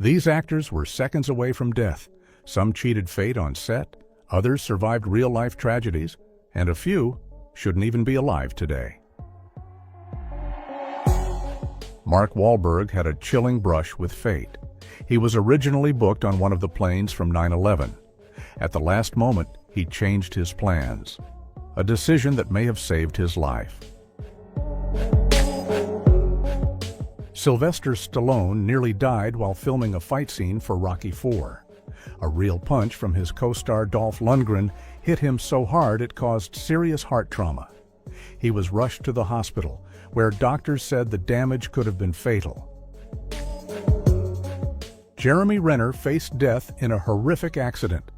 These actors were seconds away from death. Some cheated fate on set, others survived real-life tragedies, and a few shouldn't even be alive today. Mark Wahlberg had a chilling brush with fate. He was originally booked on one of the planes from 9/11. At the last moment, he changed his plans, a decision that may have saved his life. Sylvester Stallone nearly died while filming a fight scene for Rocky IV. A real punch from his co-star Dolph Lundgren hit him so hard it caused serious heart trauma. He was rushed to the hospital, where doctors said the damage could have been fatal. Jeremy Renner faced death in a horrific accident.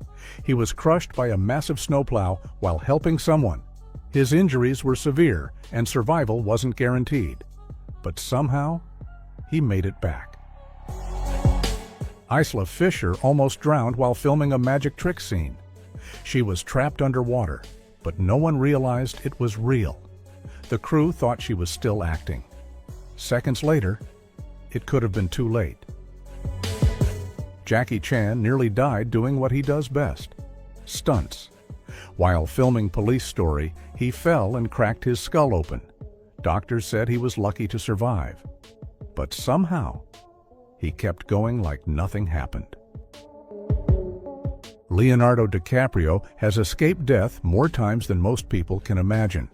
He was crushed by a massive snowplow while helping someone. His injuries were severe, and survival wasn't guaranteed. But somehow, he made it back. Isla Fisher almost drowned while filming a magic trick scene. She was trapped underwater, but no one realized it was real. The crew thought she was still acting. Seconds later, it could have been too late. Jackie Chan nearly died doing what he does best: stunts. While filming Police Story, he fell and cracked his skull open. Doctors said he was lucky to survive. But somehow, he kept going like nothing happened. Leonardo DiCaprio has escaped death more times than most people can imagine.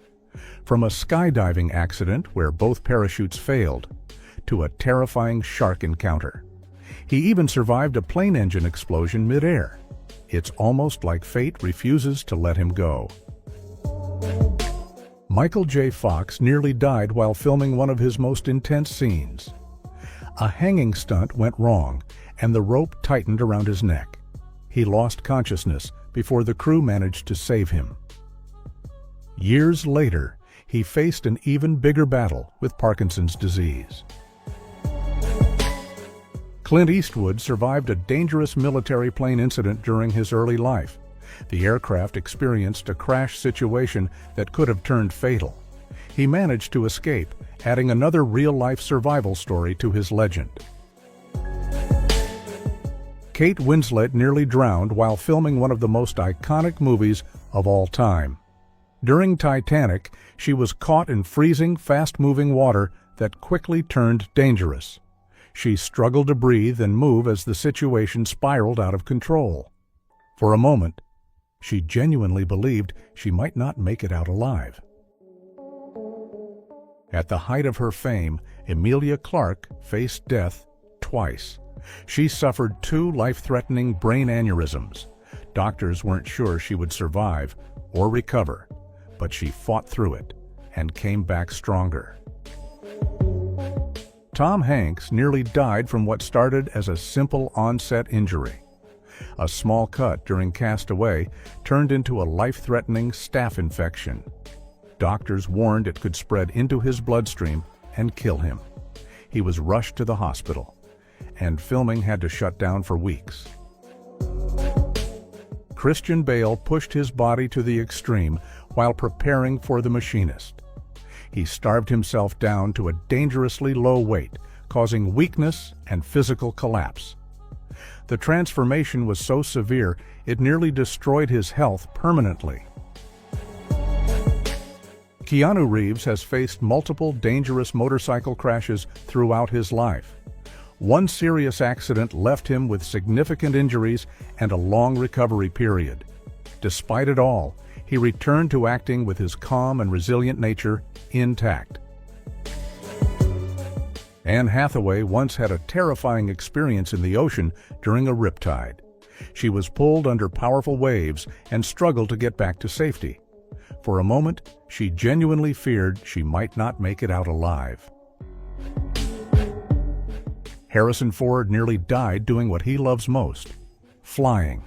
From a skydiving accident where both parachutes failed, to a terrifying shark encounter. He even survived a plane engine explosion mid-air. It's almost like fate refuses to let him go. Michael J. Fox nearly died while filming one of his most intense scenes. A hanging stunt went wrong, and the rope tightened around his neck. He lost consciousness before the crew managed to save him. Years later, he faced an even bigger battle with Parkinson's disease. Clint Eastwood survived a dangerous military plane incident during his early life. The aircraft experienced a crash situation that could have turned fatal. He managed to escape, adding another real-life survival story to his legend. Kate Winslet nearly drowned while filming one of the most iconic movies of all time. During Titanic, she was caught in freezing, fast-moving water that quickly turned dangerous. She struggled to breathe and move as the situation spiraled out of control. For a moment, she genuinely believed she might not make it out alive. At the height of her fame, Emilia Clarke faced death twice. She suffered 2 life-threatening brain aneurysms. Doctors weren't sure she would survive or recover, but she fought through it and came back stronger. Tom Hanks nearly died from what started as a simple on-set injury. A small cut during Castaway turned into a life-threatening staph infection. Doctors warned it could spread into his bloodstream and kill him. He was rushed to the hospital, and filming had to shut down for weeks. Christian Bale pushed his body to the extreme while preparing for The Machinist. He starved himself down to a dangerously low weight, causing weakness and physical collapse. The transformation was so severe it nearly destroyed his health permanently. Keanu Reeves has faced multiple dangerous motorcycle crashes throughout his life. One serious accident left him with significant injuries and a long recovery period. Despite it all, he returned to acting with his calm and resilient nature intact. Anne Hathaway once had a terrifying experience in the ocean during a riptide. She was pulled under powerful waves and struggled to get back to safety. For a moment, she genuinely feared she might not make it out alive. Harrison Ford nearly died doing what he loves most: flying.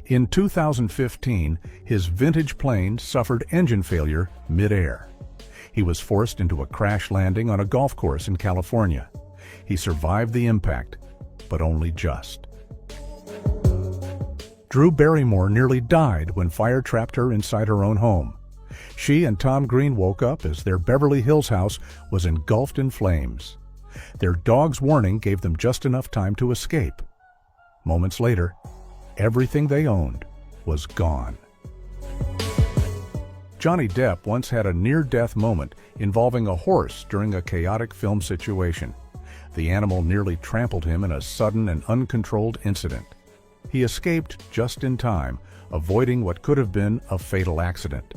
In 2015, his vintage plane suffered engine failure mid-air. He was forced into a crash landing on a golf course in California. He survived the impact, but only just. Drew Barrymore nearly died when fire trapped her inside her own home. She and Tom Green woke up as their Beverly Hills house was engulfed in flames. Their dog's warning gave them just enough time to escape. Moments later, everything they owned was gone. Johnny Depp once had a near-death moment involving a horse during a chaotic film situation. The animal nearly trampled him in a sudden and uncontrolled incident. He escaped just in time, avoiding what could have been a fatal accident.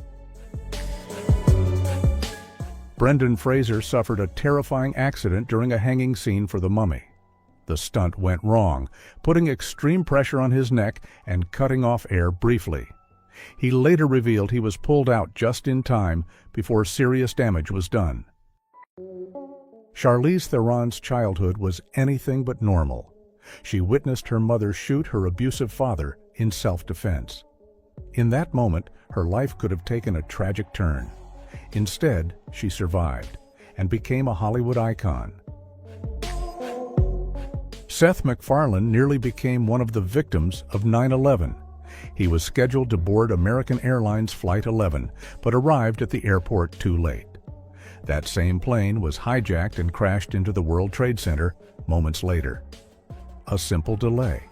Brendan Fraser suffered a terrifying accident during a hanging scene for The Mummy. The stunt went wrong, putting extreme pressure on his neck and cutting off air briefly. He later revealed he was pulled out just in time before serious damage was done. Charlize Theron's childhood was anything but normal. She witnessed her mother shoot her abusive father in self-defense. In that moment, her life could have taken a tragic turn. Instead, she survived and became a Hollywood icon. Seth MacFarlane nearly became one of the victims of 9/11. He was scheduled to board American Airlines Flight 11, but arrived at the airport too late. That same plane was hijacked and crashed into the World Trade Center moments later. A simple delay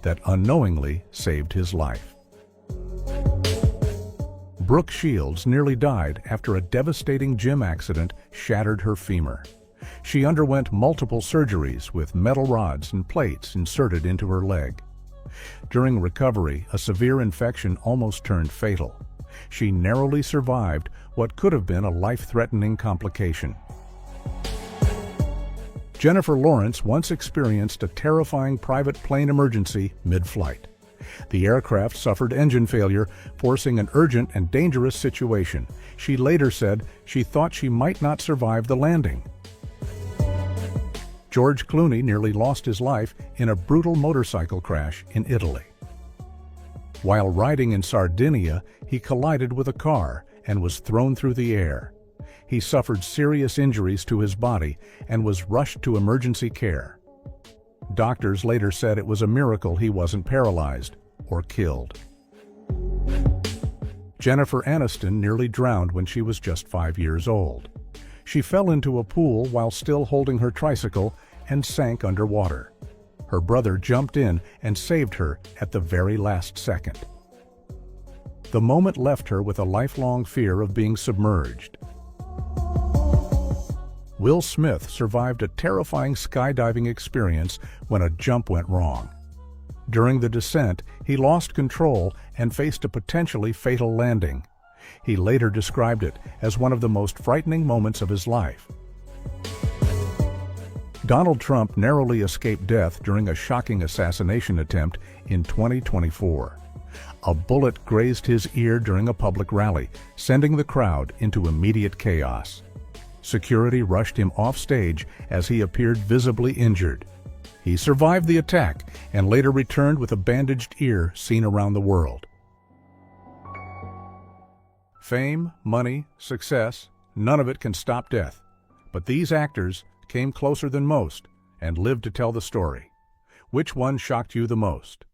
that unknowingly saved his life. Brooke Shields nearly died after a devastating gym accident shattered her femur. She underwent multiple surgeries with metal rods and plates inserted into her leg. During recovery, a severe infection almost turned fatal. She narrowly survived what could have been a life-threatening complication. Jennifer Lawrence once experienced a terrifying private plane emergency mid-flight. The aircraft suffered engine failure, forcing an urgent and dangerous situation. She later said she thought she might not survive the landing. George Clooney nearly lost his life in a brutal motorcycle crash in Italy. While riding in Sardinia, he collided with a car and was thrown through the air. He suffered serious injuries to his body and was rushed to emergency care. Doctors later said it was a miracle he wasn't paralyzed or killed. Jennifer Aniston nearly drowned when she was just 5 years old. She fell into a pool while still holding her tricycle and sank underwater. Her brother jumped in and saved her at the very last second. The moment left her with a lifelong fear of being submerged. Will Smith survived a terrifying skydiving experience when a jump went wrong. During the descent, he lost control and faced a potentially fatal landing. He later described it as one of the most frightening moments of his life. Donald Trump narrowly escaped death during a shocking assassination attempt in 2024. A bullet grazed his ear during a public rally, sending the crowd into immediate chaos. Security rushed him off stage as he appeared visibly injured. He survived the attack and later returned with a bandaged ear seen around the world. Fame, money, success, none of it can stop death. But these actors came closer than most and lived to tell the story. Which one shocked you the most?